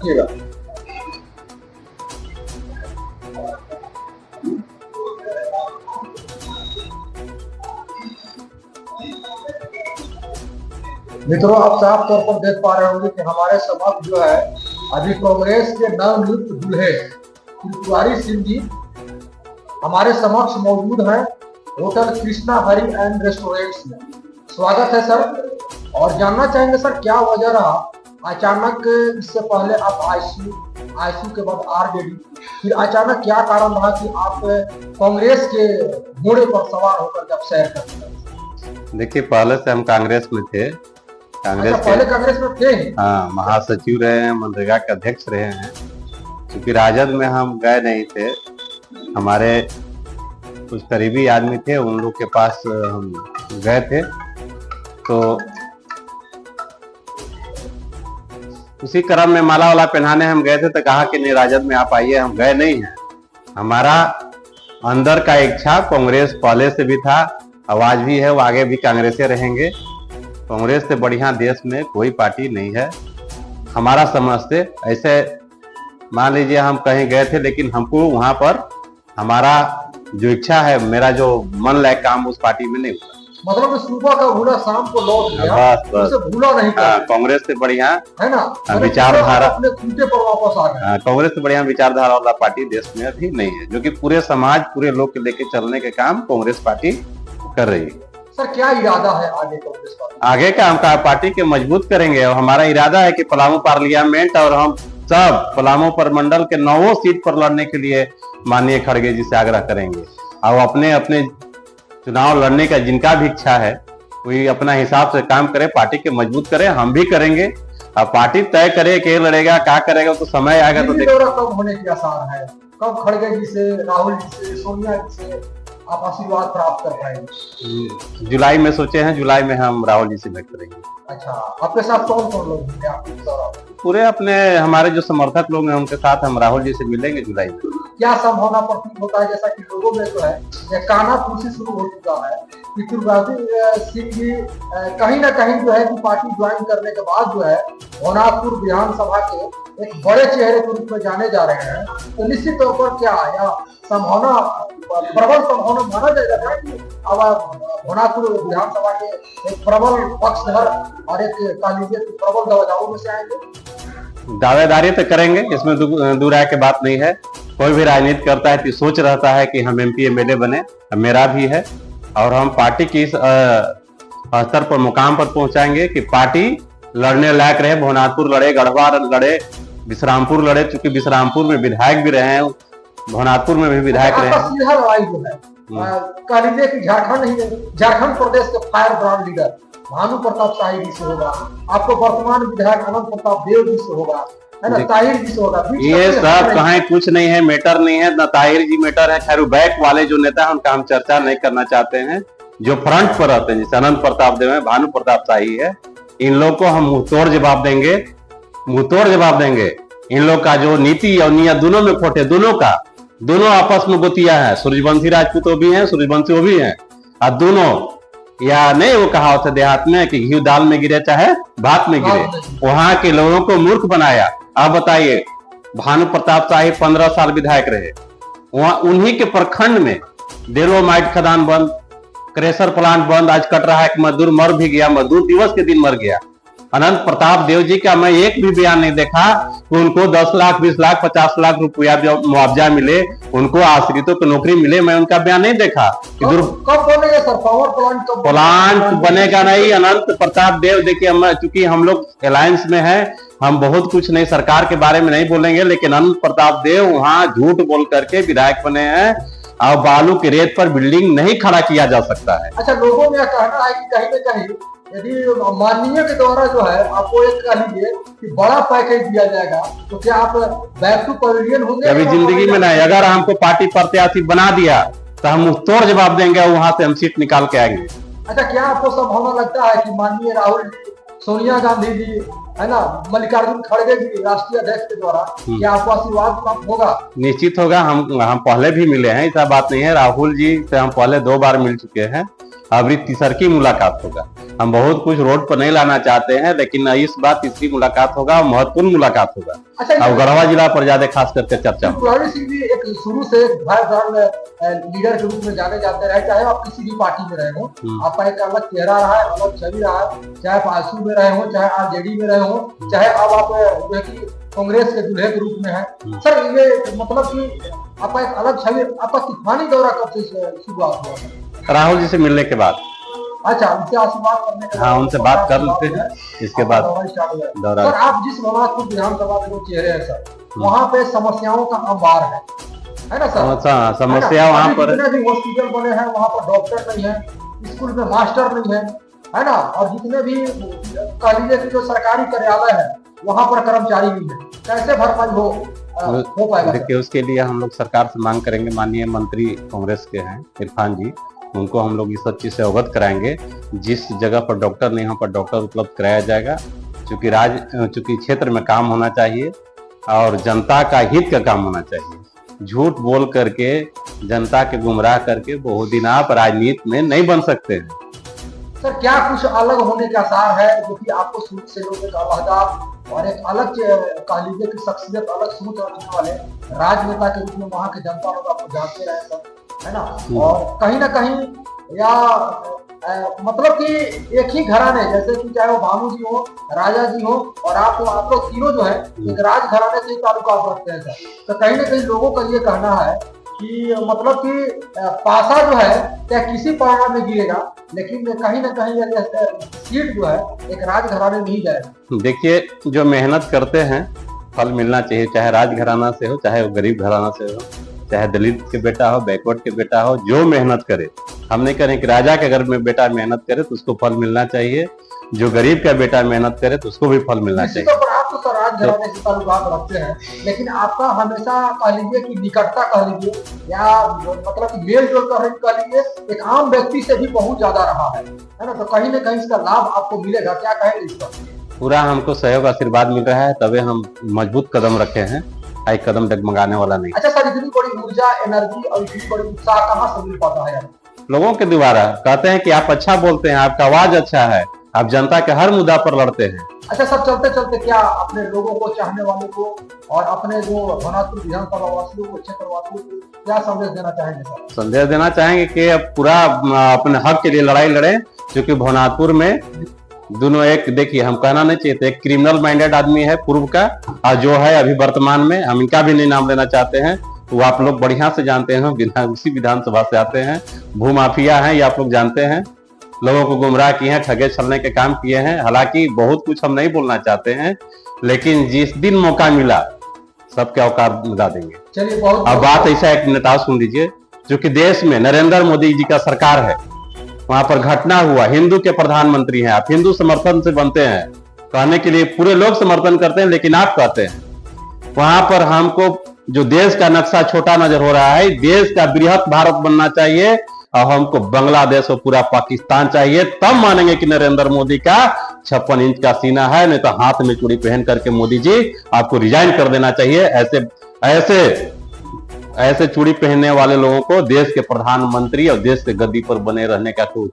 रखिएगा। मित्रों, आप साफ तौर पर देख पा रहे होंगे कि हमारे समक्ष जो है अभी कांग्रेस के नवनियुक्त दूल्हे त्रिपुरारी सिंह जी हमारे समक्ष मौजूद हैं hotel Krishna Hari and restaurants में। स्वागत है सर। और जानना चाहेंगे सर, क्या वजह रहा अचानक, इससे पहले आप आईसीयू के बाद आरजेडी, फिर अचानक क्या कारण रहा कि आप कांग्रेस के घोड़े पर सवार होकर जब सैर करते हैं? देखिए, पहले से हम कांग्रेस में थे। पहले कांग्रेस में थे? हाँ, महासचिव रहे हैं, मनरेगा के अध्यक्ष रहे हैं। क्योंकि राजद में हम गए नहीं थे, हमारे कुछ करीबी आदमी थे, उन लोग के पास हम गए थे। तो उसी क्रम में माला वाला पहनाने हम गए थे, तो कहा कि नहीं, राजद में आप आइए। हम गए नहीं हैं। हमारा अंदर का इच्छा कांग्रेस पहले से भी था, आवाज भी है, वो आगे भी कांग्रेसे रहेंगे। कांग्रेस से बढ़िया देश में कोई पार्टी नहीं है हमारा समझ से। ऐसे मान लीजिए हम कहीं गए थे, लेकिन हमको वहां पर हमारा जो इच्छा है, मेरा जो मन लायक काम उस पार्टी में नहीं हुआ। मतलब सुबह का भूला शाम को लौट गया, बस भूला नहीं। कांग्रेस से बढ़िया है ना विचारधारा, अपने खूंटे पर वापस आ गए। कांग्रेस से बढ़िया विचारधारा वाला पार्टी देश में अभी नहीं है, जो कि पूरे समाज, पूरे लोग के लेके चलने के काम कांग्रेस पार्टी कर रही है। सर, क्या इरादा है आगे कांग्रेस का? आगे का हम पार्टी के मजबूत करेंगे, और हमारा इरादा है कि पलामू पार्लियामेंट और हम सब पलामू प्रमंडल के 9 सीट पर लड़ने के लिए माननीय खड़गे जी से आग्रह करेंगे। और अपने अपने चुनाव लड़ने का जिनका भी इच्छा है, कोई अपना हिसाब से काम करे, पार्टी के मजबूत करे, हम भी करेंगे। अब पार्टी तय करे कि लड़ेगा, क्या करेगा, तो समय आएगा तो कब होने के आसार है? कब खड़गे जी से, राहुल जी से, सोनिया जी से आप आशीर्वाद प्राप्त कर पाएंगे? जुलाई में सोचे हैं, जुलाई में हम राहुल जी से भेंट करेंगे। अच्छा, आपके साथ कौन कौन लोग हैं? पूरे अपने हमारे जो समर्थक लोग हैं, उनके साथ हम राहुल जी से मिलेंगे जुलाई में। क्या संभावना प्रतीत होता है, जैसा कि लोगों में जो है यह कानाफूसी शुरू हो चुका है कि त्रिपुरारी सिंह जी कहीं ना कहीं जो है कि पार्टी ज्वाइन करने के बाद जो है भवनाथपुर विधानसभा के एक बड़े चेहरे के रूप में जाने जा रहे हैं। तो निश्चित तौर पर क्या संभावना, प्रबल संभावना माना जाएगा कि अब भवनाथपुर विधानसभा के एक प्रबल पक्षधर और एक कांग्रेस प्रबल दावेदारों में से आएंगे? दावेदारी तो करेंगे, इसमें दूर राय की बात नहीं है। कोई भी राजनीति करता है तो सोच रहता है कि हम एमपी एमएलए बने, मेरा भी है। और हम पार्टी की स्तर पर मुकाम पर पहुंचाएंगे कि पार्टी लड़ने लायक रहे। भवनाथपुर लड़े, गढ़वा लड़े, विश्रामपुर लड़े, चूंकि विश्रामपुर में विधायक भी रहे हैं, भवनाथपुर में भी विधायक रहे हैं। सीधा लड़ाई जो है कह लीजिए कि झारखंड प्रदेश के firebrand leader Bhanu Pratap Shahi ji से होगा, आपको वर्तमान विधायक अनंत प्रताप देव जी से होगा, है ना, ताहिर जी से होगा। ये सब कहीं कुछ नहीं है, मैटर नहीं है, न ताहिर जी मैटर है। खैर, बैक वाले जो नेता है उनका हम चर्चा नहीं करना चाहते हैं। जो फ्रंट पर रहते हैं, जैसे अनंत प्रताप देव है, भानु प्रताप शाही है, इन लोग को हम मुंहतोड़ जवाब देंगे, मुंहतोड़ जवाब देंगे। इन लोग का जो नीति और नियत दोनों में खोटे, दोनों आपस में गोतिया है। सूर्यवंशी राजपूत भी हैं, सूर्यवंशी वो भी हैं, और दोनों, या नहीं, वो कहावत है देहात में कि घी दाल में गिरे चाहे भात में गिरे, वहां के लोगों को मूर्ख बनाया। अब बताइए, भानु प्रताप शाही 15 साल विधायक रहे, वहां उन्हीं के प्रखंड में डेलोमाइट खदान बंद, क्रेशर प्लांट बंद, आज कट रहा है। एक मजदूर मर भी गया, मजदूर दिवस के दिन मर गया। अनंत प्रताप देव जी का मैं एक भी बयान नहीं देखा कि उनको 10 लाख, 20 लाख, 50 लाख रुपया मुआवजा मिले, उनको आश्रितों को नौकरी मिले, मैं उनका बयान नहीं देखा। कब बनेगा सर पावर प्लांट? प्लांट बनेगा नहीं। अनंत प्रताप देव, देखिए, चूंकि हम लोग अलायंस में है, हम बहुत कुछ नहीं सरकार के बारे में नहीं बोलेंगे, लेकिन अनंत प्रताप देव वहां झूठ बोल करके विधायक बने हैं, और बालू के रेत पर बिल्डिंग नहीं खड़ा किया जा सकता है। अच्छा, लोगों में कहना है कि कहीं ना कहीं यदि माननीय के द्वारा जो है आपको एक कह लीजिए कि बड़ा पैकेज दिया जाएगा, तो क्या आप बैक टू पवेलियन होंगे? अभी जिंदगी में नहीं। अगर हमको पार्टी प्रत्याशी बना दिया तो हम मुंहतोड़ जवाब देंगे, और वहां से हम सीट निकाल के आएंगे। अच्छा, क्या आपको संभावना लगता है कि माननीय राहुल जी, सोनिया गांधी जी, है ना, मल्लिकार्जुन खड़गे जी राष्ट्रीय अध्यक्ष के द्वारा क्या आपको आशीर्वाद प्राप्त होगा? निश्चित होगा। हम पहले भी मिले हैं, ऐसा बात नहीं है। राहुल जी से हम पहले 2 बार मिल चुके हैं, अब तीसरकी मुलाकात होगा। हम बहुत कुछ रोड पर नहीं लाना चाहते हैं, लेकिन इस बार तीसरी मुलाकात होगा और महत्वपूर्ण मुलाकात होगा। अच्छा, अब गढ़वा जिला पर ज्यादा खास करके चर्चा होगा। त्रिपुरारी सिंह जी एक शुरू से लीडर के रूप में जाने जाते रहे, चाहे आप किसी भी पार्टी में रहे हो, आपका एक अलग चेहरा रहा है, अलग छवि रहा है, चाहे आप आजसू में रहे हो, चाहे आरजेडी में रहे हो, चाहे अब आप जो है कि कांग्रेस के दूल्हे के रूप में है। सर ये मतलब कि आपका एक अलग छवि, आपका तूफानी दौरा कब से शुरुआत हुआ? राहुल जी से मिलने के बाद। अच्छा, उनसे आशीर्वाद करने के बाद, हाँ, उनसे बात कर लेते हैं, इसके बाद दौरा। सर आप जिस भवानीपुर विधानसभा के जो चेहरे हैं सर, वहाँ पे समस्याओं का अंबार है ना सर? समस्या वहाँ पर जितने भी हॉस्पिटल बने हैं वहाँ पर डॉक्टर नहीं है, स्कूल में मास्टर नहीं है ना, और जितने भी कह लीजिए कि जो सरकारी कार्यालय है वहाँ पर कर्मचारी नहीं है, कैसे भरपाई हो पाएगा? देखिए, उसके लिए हम लोग सरकार से मांग करेंगे। माननीय मंत्री कांग्रेस के हैं इरफान जी, उनको हम लोग इस सब चीज से अवगत कराएंगे। जिस जगह पर डॉक्टर नहीं, यहाँ पर डॉक्टर उपलब्ध कराया जाएगा। चूंकि क्षेत्र में काम होना चाहिए और जनता का हित का काम होना चाहिए। झूठ बोल करके, जनता के गुमराह करके बहुत दिन आप राजनीति में नहीं बन सकते हैं। सर क्या कुछ अलग होने के आसार है, जो कि आपको शुरू से लोग एक अलग और एक अलग कह लीजिए कि शख्सियत, अलग सोच रखने वाले राजनेता के रूप में वहाँ के जनता लोग आपको जानते रहे सब, है ना? और कहीं ना कहीं या मतलब कि एक ही घराने, जैसे कि चाहे वो भानु जी हो, राजा जी हो, और आप लोग तीनों जो है एक राज घराने से ही ताल्लुकात रखते हैं सर। तो कहीं ना कहीं लोगों का ये कहना है कि मतलब कि पासा जो है क्या किसी पारा में गिरेगा, लेकिन कहीं ना कहीं सीट जो है एक राज घराने में ही जाएगा। देखिए, जो मेहनत करते हैं फल मिलना चाहिए, चाहे राज घराना से हो, चाहे वो गरीब घराना से हो, चाहे दलित के बेटा हो, बैकवर्ड के बेटा हो, जो मेहनत करे। हम नहीं करें कि राजा के घर में बेटा मेहनत करे तो उसको फल मिलना चाहिए, जो गरीब का बेटा मेहनत करे तो उसको भी फल मिलना चाहिए। आप तो राज घराने से ताल्लुकात रखते हैं, लेकिन आपका हमेशा कह लीजिए कि निकटता कह लीजिए या मतलब कि मेल जोल कह लीजिए एक आम व्यक्ति से भी बहुत ज्यादा रहा है ना? तो कहीं ना कहीं इसका लाभ आपको मिलेगा, क्या कहेंगे इस पर? पूरा हमको सहयोग आशीर्वाद मिल रहा है, तभी हम मजबूत कदम रखे हैं, एक कदम डगमगाने वाला नहीं। अच्छा सर, इतनी बड़ी ऊर्जा, एनर्जी और इतनी बड़ी उत्साह कहाँ से मिल पाता है? लोगों के द्वारा। कहते हैं कि आप अच्छा बोलते हैं, आपका आवाज अच्छा है, आप जनता के हर मुद्दा पर लड़ते हैं। अच्छा सर, चलते चलते क्या अपने लोगों को, चाहने वालों को और अपने जो भवानीपुर विधानसभा वासियों को, क्षेत्रवासियों को क्या संदेश देना चाहेंगे सर? संदेश देना चाहेंगे कि अब पूरा अपने हक के लिए लड़ाई लड़े, क्योंकि भवानीपुर में दोनों एक, देखिए हम कहना नहीं चाहिए थे, एक क्रिमिनल माइंडेड आदमी है पूर्व का, और जो है अभी वर्तमान में, हम इनका भी नहीं नाम लेना चाहते हैं, वो आप लोग बढ़िया से जानते हैं, उसी विधानसभा से आते हैं। भूमाफिया हैं, ये आप लोग जानते हैं, लोगों को गुमराह किए हैं, ठगे छलने के काम किए हैं। हालांकि बहुत कुछ हम नहीं बोलना चाहते हैं, लेकिन जिस दिन मौका मिला सबके औकात मिला देंगे। चलिए, बहुत अब बात ऐसा एक नेता सुन लीजिए, जो कि देश में नरेंद्र मोदी जी का सरकार है, वहां पर घटना हुआ, हिंदू के प्रधानमंत्री हैं, आप हिंदू समर्थन से बनते हैं, कहने के लिए पूरे लोग समर्थन करते हैं, लेकिन आप कहते हैं वहां पर हमको जो देश का नक्शा छोटा नजर हो रहा है, देश का बृहत भारत बनना चाहिए और हमको बांग्लादेश और पूरा पाकिस्तान चाहिए, तब मानेंगे कि नरेंद्र मोदी का 56 इंच का सीना है। नहीं तो हाथ में चूड़ी पहन करके मोदी जी आपको रिजाइन कर देना चाहिए। ऐसे चूड़ी पहनने वाले लोगों को देश के प्रधानमंत्री और देश के गद्दी पर बने रहने का कोई